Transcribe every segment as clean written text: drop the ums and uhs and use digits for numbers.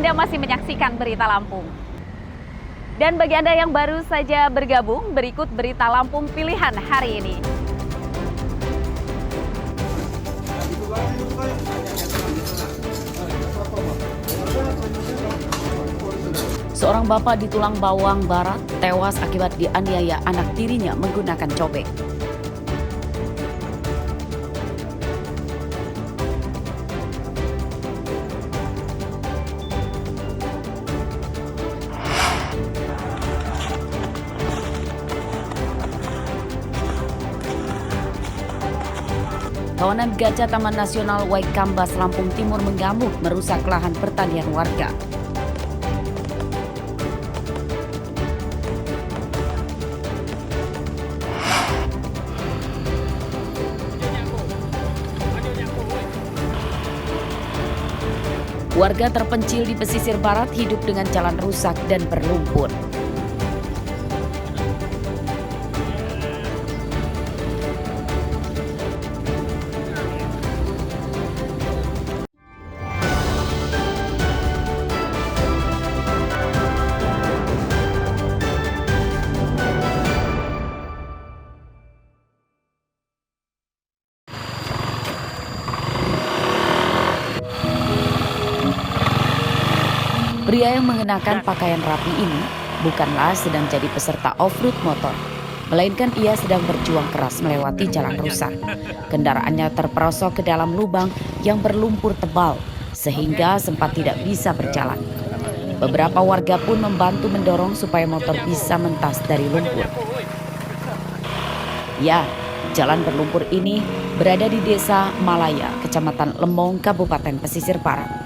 Anda masih menyaksikan Berita Lampung. Dan bagi Anda yang baru saja bergabung, berikut Berita Lampung pilihan hari ini. Seorang bapak di Tulang Bawang Barat tewas akibat dianiaya anak tirinya menggunakan cobek. Kawanan gajah Taman Nasional Waikambas, Lampung Timur mengamuk merusak lahan pertanian warga. Warga terpencil di pesisir barat hidup dengan jalan rusak dan berlumpur. Pria yang mengenakan pakaian rapi ini bukanlah sedang jadi peserta off-road motor, melainkan ia sedang berjuang keras melewati jalan rusak. Kendaraannya terperosok ke dalam lubang yang berlumpur tebal, sehingga sempat tidak bisa berjalan. Beberapa warga pun membantu mendorong supaya motor bisa mentas dari lumpur. Ya, jalan berlumpur ini berada di Desa Malaya, Kecamatan Lemong, Kabupaten Pesisir Barat.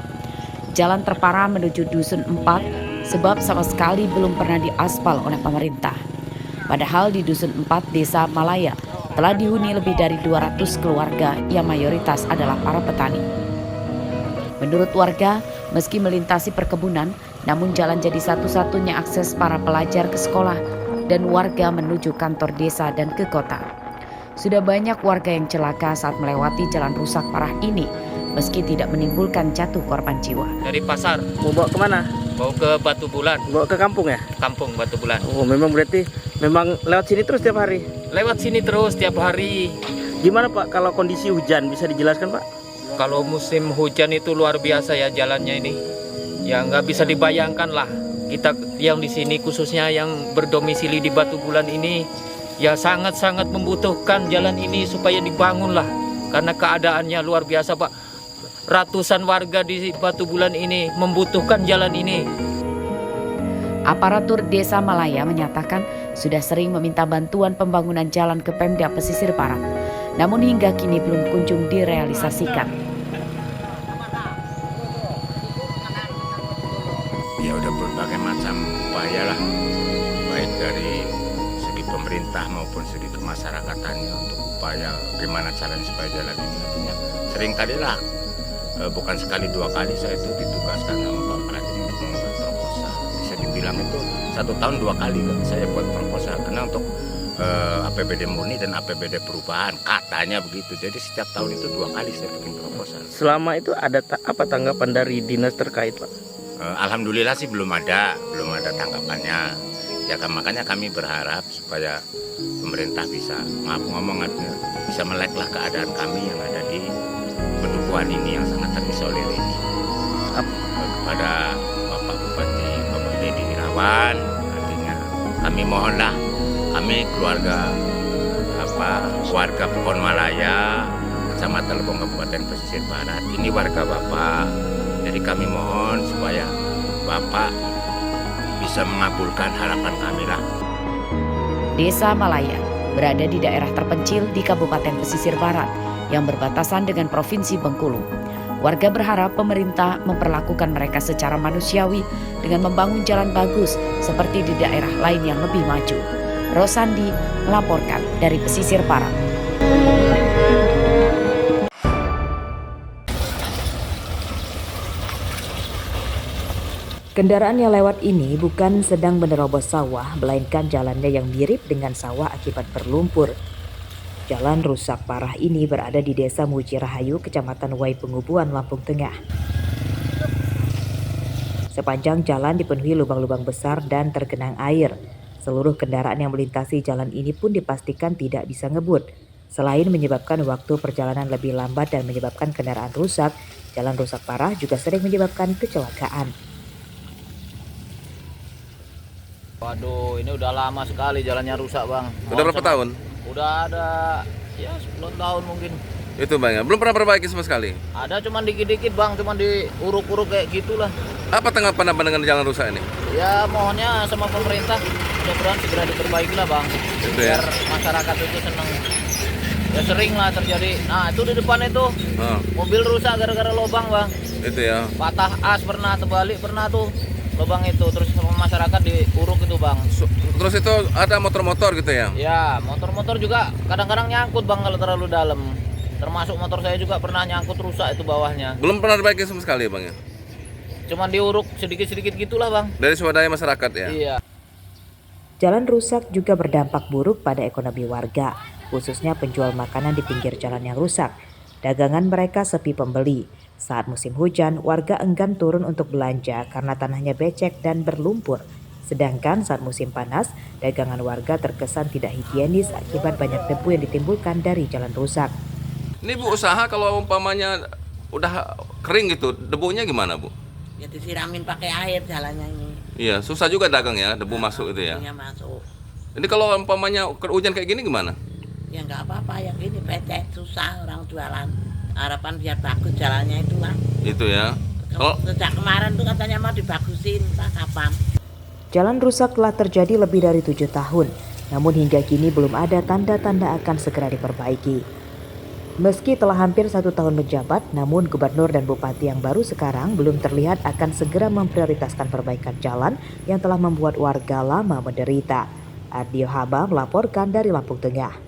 Jalan terparah menuju Dusun 4 sebab sama sekali belum pernah diaspal oleh pemerintah. Padahal di Dusun 4 Desa Malaya telah dihuni lebih dari 200 keluarga yang mayoritas adalah para petani. Menurut warga, meski melintasi perkebunan, namun jalan jadi satu-satunya akses para pelajar ke sekolah dan warga menuju kantor desa dan ke kota. Sudah banyak warga yang celaka saat melewati jalan rusak parah ini, meski tidak menimbulkan jatuh korban jiwa. Dari pasar. Mau bawa kemana? Mau ke Batu Bulan. Bawa ke kampung ya? Kampung Batu Bulan. Oh, memang berarti memang lewat sini terus tiap hari? Lewat sini terus tiap hari. Gimana Pak kalau kondisi hujan, bisa dijelaskan Pak? Kalau musim hujan itu luar biasa ya jalannya ini. Ya nggak bisa dibayangkan lah. Kita yang di sini khususnya yang berdomisili di Batu Bulan ini, ya sangat-sangat membutuhkan jalan ini supaya dibangun lah. Karena keadaannya luar biasa Pak. Ratusan warga di Batu Bulan ini membutuhkan jalan ini. Aparatur Desa Malaya menyatakan sudah sering meminta bantuan pembangunan jalan ke Pemda Pesisir Barat, namun hingga kini belum kunjung direalisasikan. Ya udah berbagai macam upaya lah, baik dari segi pemerintah maupun segi kemasярakatannya untuk upaya gimana caranya supaya jalan ini nantinya. Sering kali lah, bukan sekali dua kali saya itu ditugaskan sama Pak Pratim untuk membuat proposal. Bisa dibilang itu 1 tahun 2 kali kan saya buat proposal, karena untuk APBD murni dan APBD perubahan katanya begitu. Jadi setiap tahun itu 2 kali saya bikin proposal. Selama itu ada apa tanggapan dari dinas terkait Pak? Alhamdulillah sih belum ada tanggapannya. Ya kan, makanya kami berharap supaya pemerintah bisa bisa meleklah keadaan kami yang ada di Pedukuhan ini yang sangat terisolir ini. Kepada Bapak Bupati, Bapak Dedi Irawan, artinya kami mohonlah, kami keluarga warga Pekon Malaya, Kecamatan Lebong, Kabupaten Pesisir Barat, ini warga Bapak. Jadi kami mohon supaya Bapak bisa mengabulkan harapan kami lah. Desa Malaya berada di daerah terpencil di Kabupaten Pesisir Barat yang berbatasan dengan Provinsi Bengkulu. Warga berharap pemerintah memperlakukan mereka secara manusiawi dengan membangun jalan bagus seperti di daerah lain yang lebih maju. Rosandi melaporkan dari Pesisir Barat. Kendaraan yang lewat ini bukan sedang menerobos sawah, melainkan jalannya yang mirip dengan sawah akibat berlumpur. Jalan rusak parah ini berada di Desa Muji Rahayu, Kecamatan Wai Pengubuan, Lampung Tengah. Sepanjang jalan dipenuhi lubang-lubang besar dan tergenang air. Seluruh kendaraan yang melintasi jalan ini pun dipastikan tidak bisa ngebut. Selain menyebabkan waktu perjalanan lebih lambat dan menyebabkan kendaraan rusak, jalan rusak parah juga sering menyebabkan kecelakaan. Waduh, ini udah lama sekali jalannya rusak, Bang. Udah berapa tahun? Udah ada ya 10 tahun mungkin. Itu Bang ya, belum pernah perbaiki sama sekali. Ada cuman dikit-dikit, Bang, cuman diuruk-uruk kayak gitulah. Apa tanggapan Abang dengan jalan rusak ini? Ya mohonnya sama pemerintah mudah-mudahan segera diperbaiki lah, Bang. Gitu ya. Biar masyarakat itu senang. Ya sering lah terjadi. Nah, itu di depan itu Oh, mobil rusak gara-gara lubang, Bang. itu ya. Patah as pernah, terbalik pernah tuh. Lubang itu terus sama masyarakat diuruk itu, Bang. Terus itu ada motor-motor gitu ya? Ya, motor-motor juga kadang-kadang nyangkut, Bang, kalau terlalu dalam. Termasuk motor saya juga pernah nyangkut rusak itu bawahnya. Belum pernah diperbaiki sama sekali Bang ya? Cuman diuruk sedikit-sedikit gitulah, Bang. Dari swadaya masyarakat ya? Iya. Jalan rusak juga berdampak buruk pada ekonomi warga, khususnya penjual makanan di pinggir jalan yang rusak. Dagangan mereka sepi pembeli. Saat musim hujan, warga enggan turun untuk belanja karena tanahnya becek dan berlumpur. Sedangkan saat musim panas, dagangan warga terkesan tidak higienis akibat banyak debu yang ditimbulkan dari jalan rusak. Ini Bu, usaha kalau umpamanya udah kering gitu, debunya gimana Bu? Ya disiramin pakai air jalannya ini. Iya, susah juga dagang ya, debu masuk itu ya. Debunya masuk. Ini kalau umpamanya hujan kayak gini gimana? Ya nggak apa-apa, yang ini becek susah orang jualan. Harapan biar bagus jalannya itu lah. Itu ya. Kalau Sejak kemarin tuh katanya mau dibagusin, entah kapan. Jalan rusak telah terjadi lebih dari 7 tahun, namun hingga kini belum ada tanda-tanda akan segera diperbaiki. Meski telah hampir 1 tahun menjabat, namun gubernur dan bupati yang baru sekarang belum terlihat akan segera memprioritaskan perbaikan jalan yang telah membuat warga lama menderita. Ardio Haba melaporkan dari Lampung Tengah.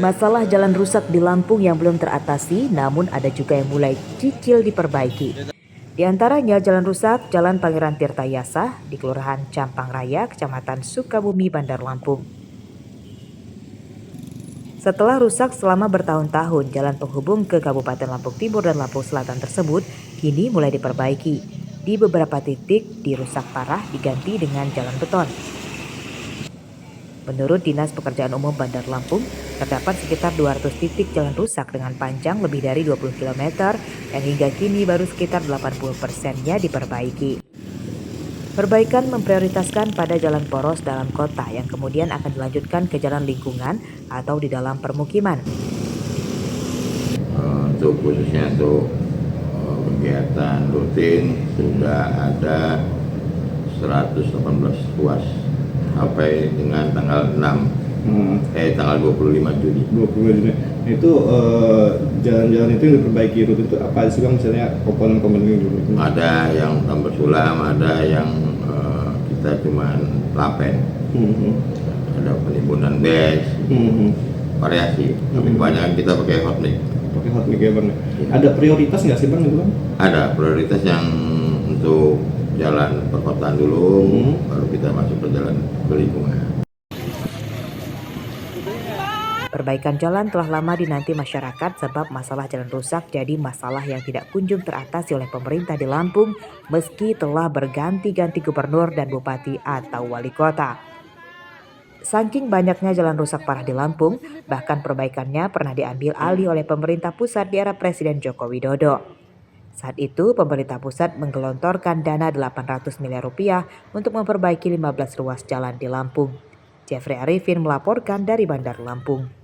Masalah jalan rusak di Lampung yang belum teratasi, namun ada juga yang mulai cicil diperbaiki. Di antaranya jalan rusak Jalan Pangeran Tirtayasa di Kelurahan Campang Raya, Kecamatan Sukabumi, Bandar Lampung. Setelah rusak selama bertahun-tahun, jalan penghubung ke Kabupaten Lampung Timur dan Lampung Selatan tersebut kini mulai diperbaiki. Di beberapa titik dirusak parah diganti dengan jalan beton. Menurut Dinas Pekerjaan Umum Bandar Lampung, terdapat sekitar 200 titik jalan rusak dengan panjang lebih dari 20 km yang hingga kini baru sekitar 80%-nya diperbaiki. Perbaikan memprioritaskan pada jalan poros dalam kota yang kemudian akan dilanjutkan ke jalan lingkungan atau di dalam permukiman. Untuk khususnya untuk kegiatan rutin sudah ada 118 ruas sampai dengan tanggal 6 tanggal 25 Juni. 25 Juni. Itu jalan-jalan itu yang diperbaiki rute itu apa sih Bang, misalnya komponen-komponen itu? Ada yang tambah sulam, ada yang kita cuman lapen. Ada penimbunan bes, variasi. Tapi kebanyakan kita pakai hot mix. Pakai hot mix ya Bang. Ada prioritas nggak sih Bang itu Bang? Ada prioritas yang untuk jalan perkotaan dulu, baru kita masuk ke jalan lingkungan. Perbaikan jalan telah lama dinanti masyarakat sebab masalah jalan rusak jadi masalah yang tidak kunjung teratasi oleh pemerintah di Lampung meski telah berganti-ganti gubernur dan bupati atau wali kota. Saking banyaknya jalan rusak parah di Lampung, bahkan perbaikannya pernah diambil alih oleh pemerintah pusat di era Presiden Joko Widodo. Saat itu, pemerintah pusat menggelontorkan dana 800 miliar rupiah untuk memperbaiki 15 ruas jalan di Lampung. Jeffrey Arifin melaporkan dari Bandar Lampung.